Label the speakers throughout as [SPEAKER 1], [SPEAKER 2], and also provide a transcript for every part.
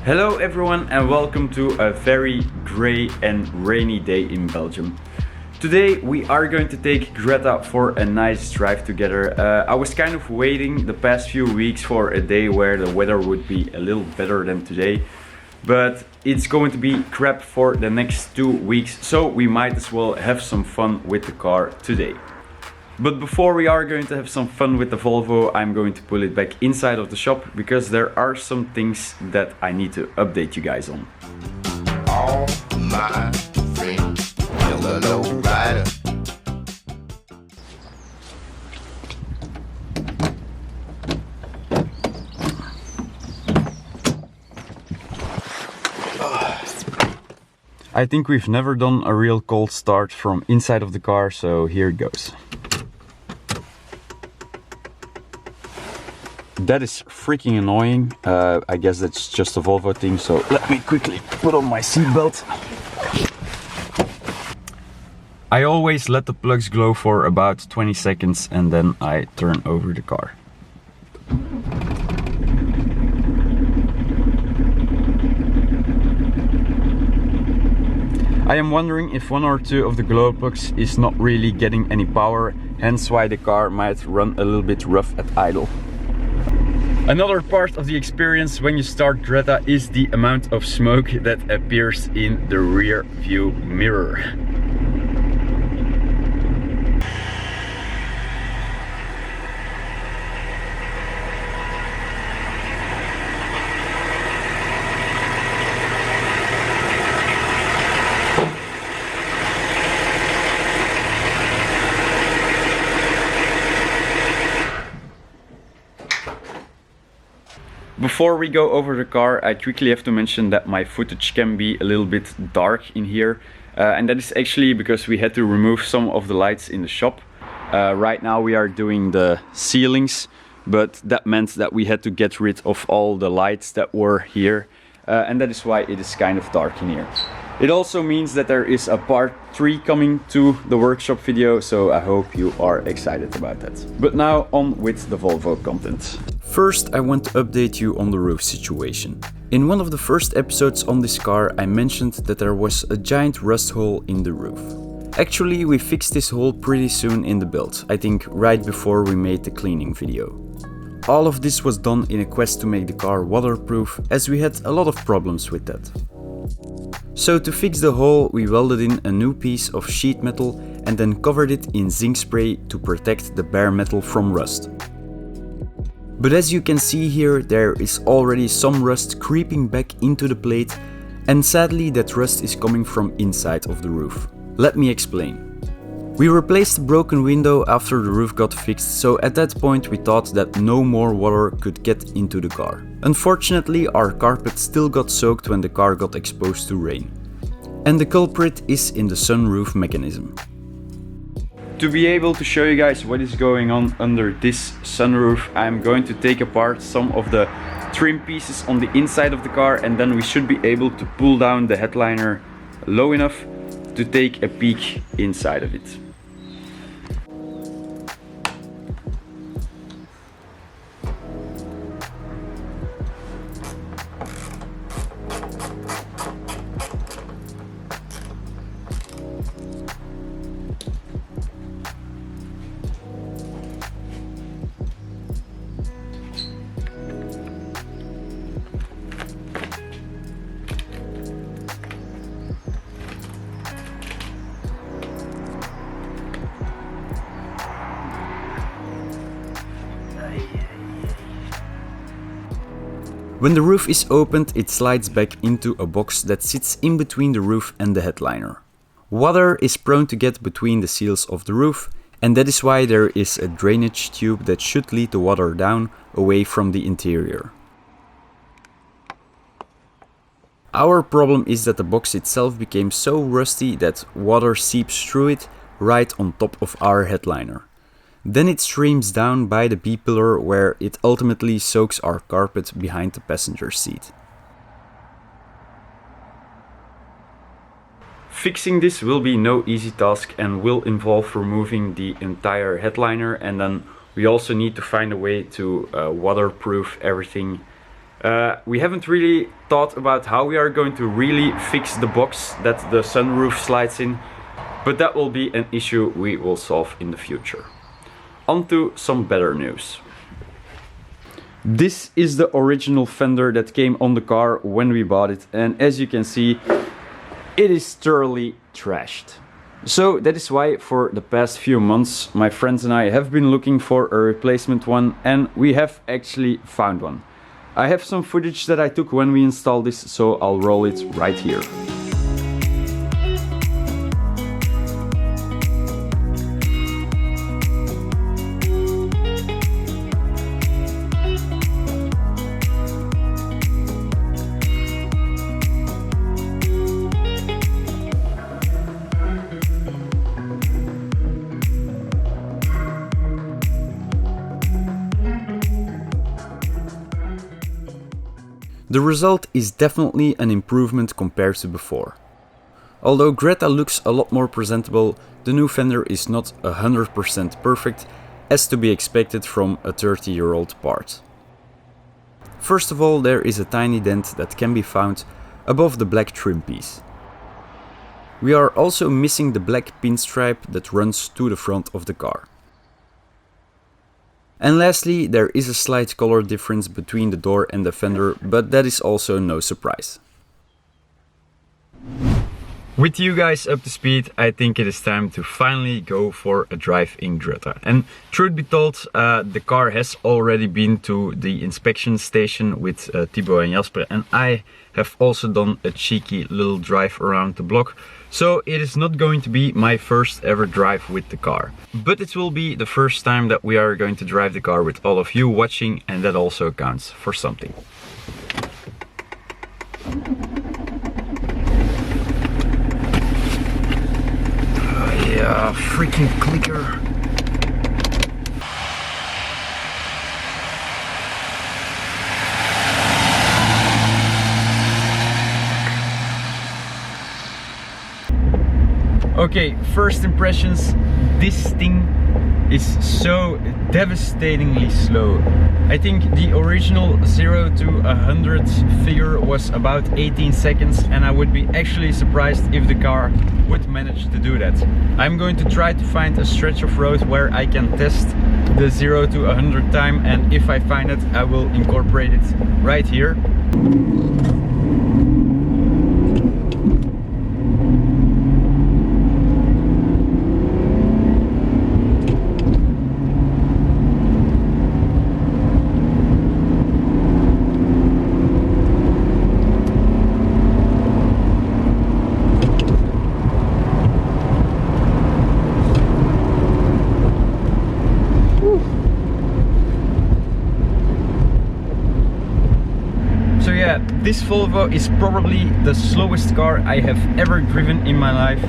[SPEAKER 1] Hello everyone and welcome to a very grey and rainy day in Belgium. Today we are going to take Greta for a nice drive together. I was kind of waiting the past few weeks for a day where the weather would be a little better than today. But it's going to be crap for the next 2 weeks, so we might as well have some fun with the car today. But before we are going to have some fun with the Volvo, I'm going to pull it back inside of the shop because there are some things that I need to update you guys on.
[SPEAKER 2] All my friends, yellow low rider.
[SPEAKER 1] I think we've never done a real cold start from inside of the car, so here it goes. That is freaking annoying. I guess that's just a Volvo thing, so let me quickly put on my seatbelt. I always let the plugs glow for about 20 seconds and then I turn over the car. I am wondering if one or two of the glow plugs is not really getting any power, hence why the car might run a little bit rough at idle. Another part of the experience when you start Greta is the amount of smoke that appears in the rear view mirror. Before we go over the car, I quickly have to mention that my footage can be a little bit dark in here. And that is actually because we had to remove some of the lights in the shop. Right now we are doing the ceilings, but that meant that we had to get rid of all the lights that were here. And that is why it is kind of dark in here. It also means that there is a part 3 coming to the workshop video, so I hope you are excited about that. But now on with the Volvo content. First, I want to update you on the roof situation. In one of the first episodes on this car, I mentioned that there was a giant rust hole in the roof. Actually, we fixed this hole pretty soon in the build, I think right before we made the cleaning video. All of this was done in a quest to make the car waterproof, as we had a lot of problems with that. So to fix the hole, we welded in a new piece of sheet metal and then covered it in zinc spray to protect the bare metal from rust. But as you can see here, there is already some rust creeping back into the plate, and sadly that rust is coming from inside of the roof. Let me explain. We replaced the broken window after the roof got fixed, so at that point we thought that no more water could get into the car. Unfortunately, our carpet still got soaked when the car got exposed to rain. And the culprit is in the sunroof mechanism. To be able to show you guys what is going on under this sunroof, I'm going to take apart some of the trim pieces on the inside of the car, and then we should be able to pull down the headliner low enough to take a peek inside of it. When the roof is opened, it slides back into a box that sits in between the roof and the headliner. Water is prone to get between the seals of the roof, and that is why there is a drainage tube that should lead the water down away from the interior. Our problem is that the box itself became so rusty that water seeps through it right on top of our headliner. Then it streams down by the B-pillar where it ultimately soaks our carpet behind the passenger seat. Fixing this will be no easy task and will involve removing the entire headliner, and then we also need to find a way to waterproof everything We haven't really thought about how we are going to really fix the box that the sunroof slides in, but that will be an issue we will solve in the future. On to some better news. This is the original fender that came on the car when we bought it, and as you can see, it is thoroughly trashed. So that is why for the past few months my friends and I have been looking for a replacement one, and we have actually found one. I have some footage that I took when we installed this, so I'll roll it right here. The result is definitely an improvement compared to before. Although Greta looks a lot more presentable, the new fender is not 100% perfect, as to be expected from a 30-year-old part. First of all, there is a tiny dent that can be found above the black trim piece. We are also missing the black pinstripe that runs to the front of the car. And lastly, there is a slight color difference between the door and the fender, but that is also no surprise. With you guys up to speed, I think it is time to finally go for a drive in Greta. And truth be told, the car has already been to the inspection station with Thibaut and Jasper, and I have also done a cheeky little drive around the block. So it is not going to be my first ever drive with the car, but it will be the first time that we are going to drive the car with all of you watching, and that also counts for something. Yeah, freaking clicker. Okay, first impressions, this thing is so devastatingly slow. I think the original 0 to 100 figure was about 18 seconds, and I would be actually surprised if the car would manage to do that. I'm going to try to find a stretch of road where I can test the 0 to 100 time, and if I find it, I will incorporate it right here. This Volvo is probably the slowest car I have ever driven in my life,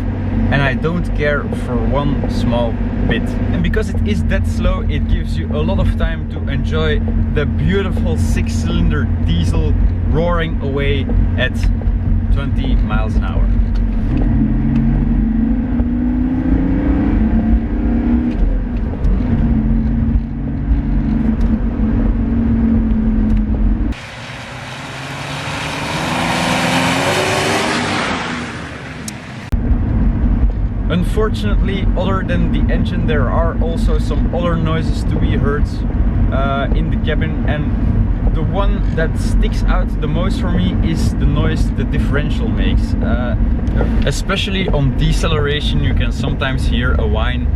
[SPEAKER 1] and I don't care for one small bit. And because it is that slow, it gives you a lot of time to enjoy the beautiful 6-cylinder diesel roaring away at 20 miles an hour. Unfortunately, other than the engine, there are also some other noises to be heard in the cabin, and the one that sticks out the most for me is the noise the differential makes. Especially on deceleration, you can sometimes hear a whine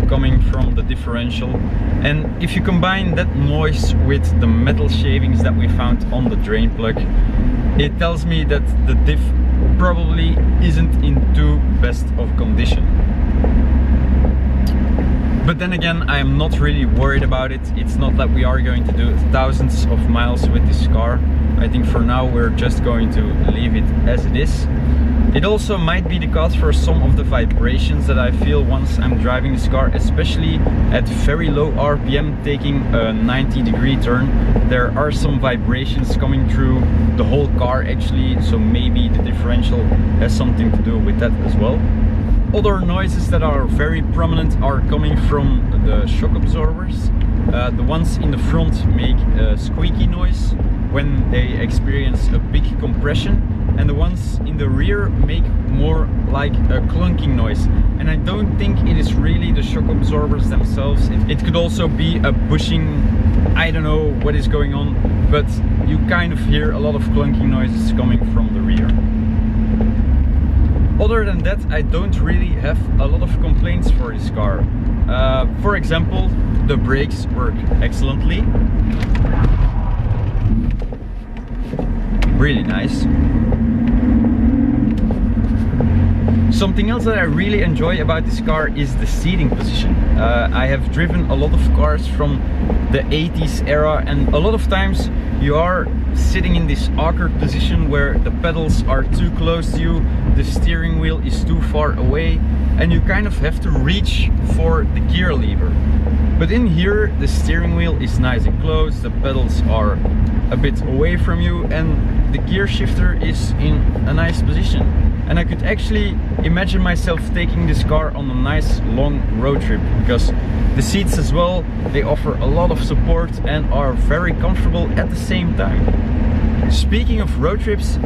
[SPEAKER 1] coming from the differential, and if you combine that noise with the metal shavings that we found on the drain plug, it tells me that the diff probably isn't in too best of condition. But then again, I am not really worried about it. It's not that we are going to do thousands of miles with this car. I think for now we're just going to leave it as it is. It also might be the cause for some of the vibrations that I feel once I'm driving this car, especially at very low RPM, taking a 90-degree turn. There are some vibrations coming through the whole car actually, so maybe the differential has something to do with that as well. Other noises that are very prominent are coming from the shock absorbers. The ones in the front make a squeaky noise. when they experience a big compression, and the ones in the rear make more like a clunking noise. And I don't think it is really the shock absorbers themselves. It could also be a bushing, I don't know what is going on, but you kind of hear a lot of clunking noises coming from the rear. Other than that, I don't really have a lot of complaints for this car. For example, the brakes work excellently. Really nice. Something else that I really enjoy about this car is the seating position. I have driven a lot of cars from the 80s era, and a lot of times you are sitting in this awkward position where the pedals are too close to you, the steering wheel is too far away, and you kind of have to reach for the gear lever. But in here, the steering wheel is nice and close, the pedals are a bit away from you, and the gear shifter is in a nice position. And I could actually imagine myself taking this car on a nice long road trip, because the seats as well, they offer a lot of support and are very comfortable at the same time. Speaking of road trips,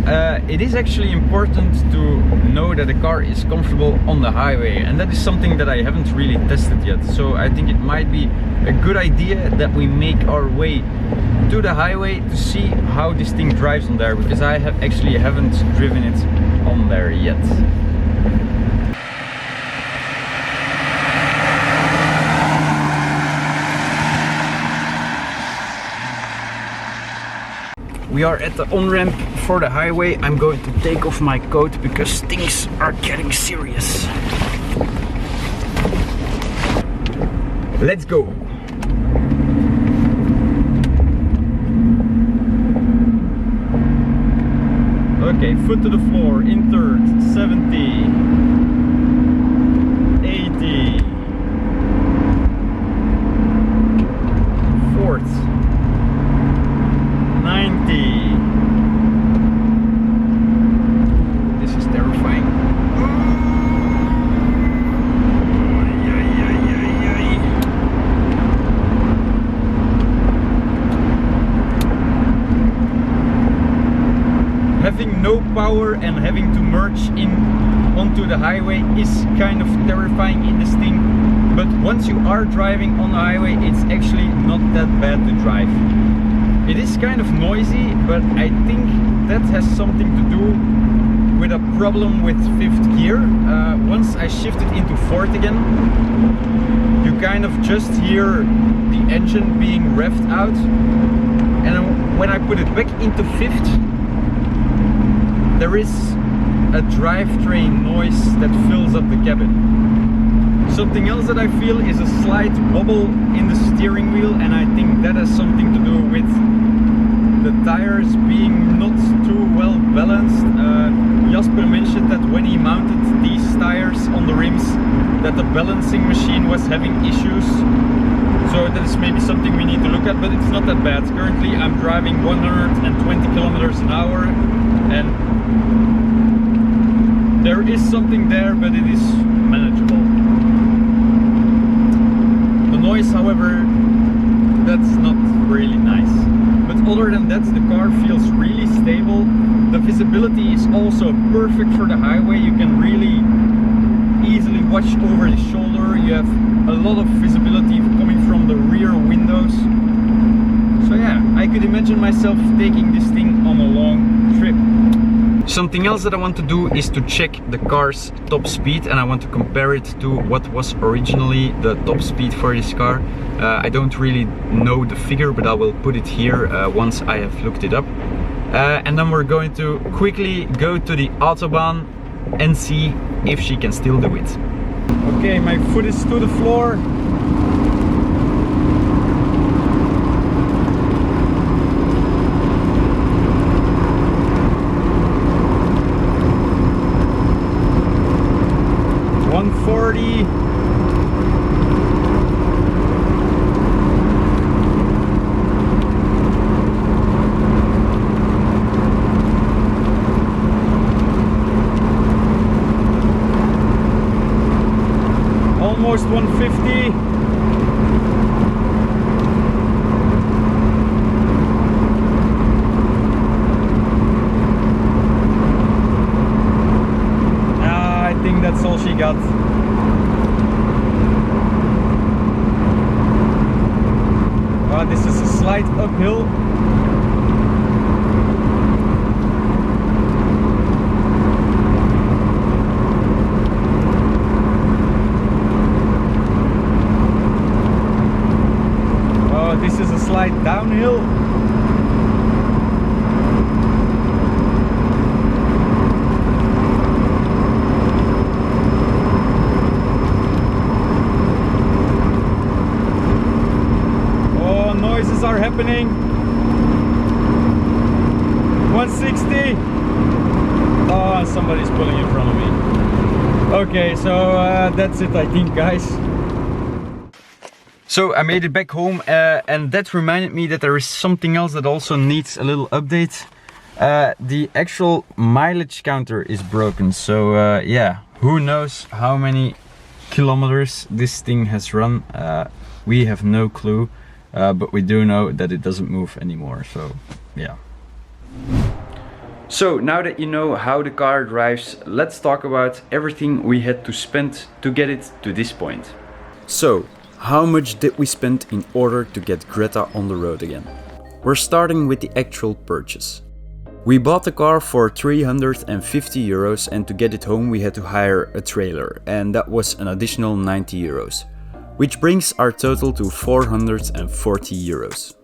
[SPEAKER 1] it is actually important to know that the car is comfortable on the highway, and that is something that I haven't really tested yet. So I think it might be a good idea that we make our way to the highway to see how this thing drives on there, because I actually haven't driven it on there yet. We are at the on-ramp for the highway. I'm going to take off my coat because things are getting serious. Let's go! Okay, foot to the floor, in third, 70, 80, fourth, 90. This is terrifying. Having no power and having to merge in onto the highway is kind of terrifying in this thing, but once you are driving on the highway, it's actually not that bad to drive. It is kind of noisy, but I think that has something to do with a problem with fifth gear. Once I shifted into fourth again, you kind of just hear the engine being revved out, and when I put it back into fifth, there is a drivetrain noise that fills up the cabin. Something else that I feel is a slight wobble in the steering wheel, and I think that has something to do with the tires being not too well balanced. Jasper mentioned that when he mounted these tires on the rims, that the balancing machine was having issues. So that is maybe something we need to look at, but it's not that bad. Currently I'm driving 120 kilometers an hour, and there is something there, but it is manageable. The noise, however, that's not really nice. But other than that, the car feels really stable. The visibility is also perfect for the highway. You can really easily watch over the shoulder. You have a lot of visibility coming from the rear windows. So yeah, I could imagine myself taking this thing on a long trip. Something else that I want to do is to check the car's top speed, and I want to compare it to what was originally the top speed for this car. I don't really know the figure, but I will put it here once I have looked it up. And then we're going to quickly go to the Autobahn and see if she can still do it. Okay, my foot is to the floor. Almost 150. think that's all she got. This is a slight uphill. This is a slight downhill. Oh, noises are happening. 160. Oh, somebody's pulling in front of me. Okay, so that's it, I think, guys. So I made it back home and that reminded me that there is something else that also needs a little update. The actual mileage counter is broken, so yeah, who knows how many kilometers this thing has run. We have no clue, but we do know that it doesn't move anymore, so yeah. So now that you know how the car drives, let's talk about everything we had to spend to get it to this point. So, how much did we spend in order to get Greta on the road again? We're starting with the actual purchase. We bought the car for 350 euros and to get it home we had to hire a trailer, and that was an additional 90 euros, which brings our total to 440 euros.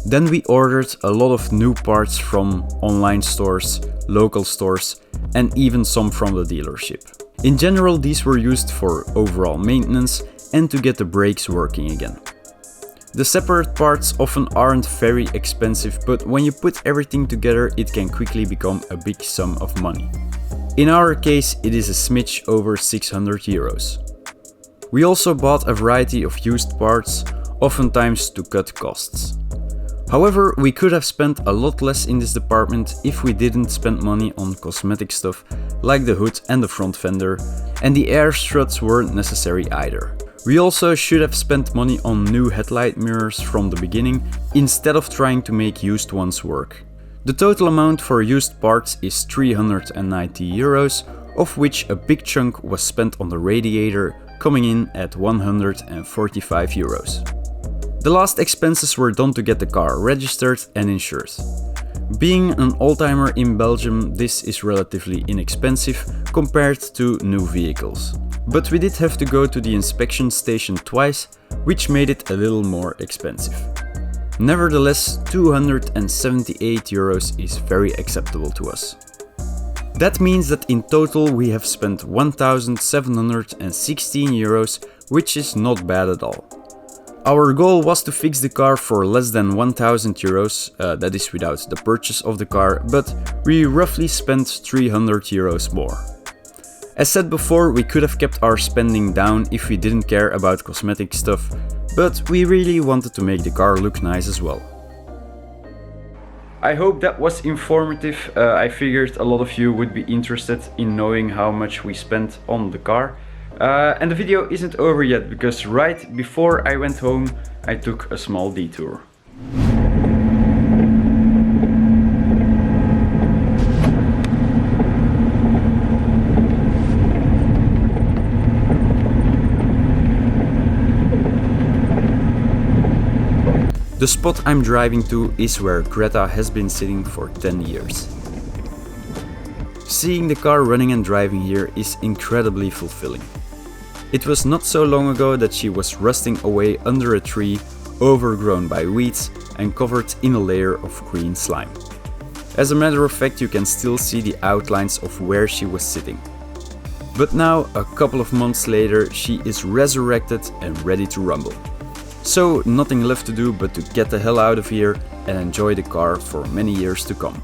[SPEAKER 1] Then we ordered a lot of new parts from online stores, local stores, and even some from the dealership. In general, these were used for overall maintenance and to get the brakes working again. The separate parts often aren't very expensive, but when you put everything together it can quickly become a big sum of money. In our case it is a smidge over 600 euros. We also bought a variety of used parts, oftentimes to cut costs. However, we could have spent a lot less in this department if we didn't spend money on cosmetic stuff like the hood and the front fender, and the air struts weren't necessary either. We also should have spent money on new headlight mirrors from the beginning instead of trying to make used ones work. The total amount for used parts is 390 euros, of which a big chunk was spent on the radiator, coming in at 145 euros. The last expenses were done to get the car registered and insured. Being an oldtimer in Belgium, this is relatively inexpensive compared to new vehicles. But we did have to go to the inspection station twice, which made it a little more expensive. Nevertheless, 278 euros is very acceptable to us. That means that in total we have spent 1,716 euros, which is not bad at all. Our goal was to fix the car for less than 1,000 euros, that is without the purchase of the car, but we roughly spent 300 euros more. As said before, we could have kept our spending down if we didn't care about cosmetic stuff, but we really wanted to make the car look nice as well. I hope that was informative. I figured a lot of you would be interested in knowing how much we spent on the car. And the video isn't over yet, because right before I went home I took a small detour. The spot I'm driving to is where Greta has been sitting for 10 years. Seeing the car running and driving here is incredibly fulfilling. It was not so long ago that she was rusting away under a tree, overgrown by weeds and covered in a layer of green slime. As a matter of fact, you can still see the outlines of where she was sitting. But now, a couple of months later, she is resurrected and ready to rumble. So nothing left to do but to get the hell out of here and enjoy the car for many years to come.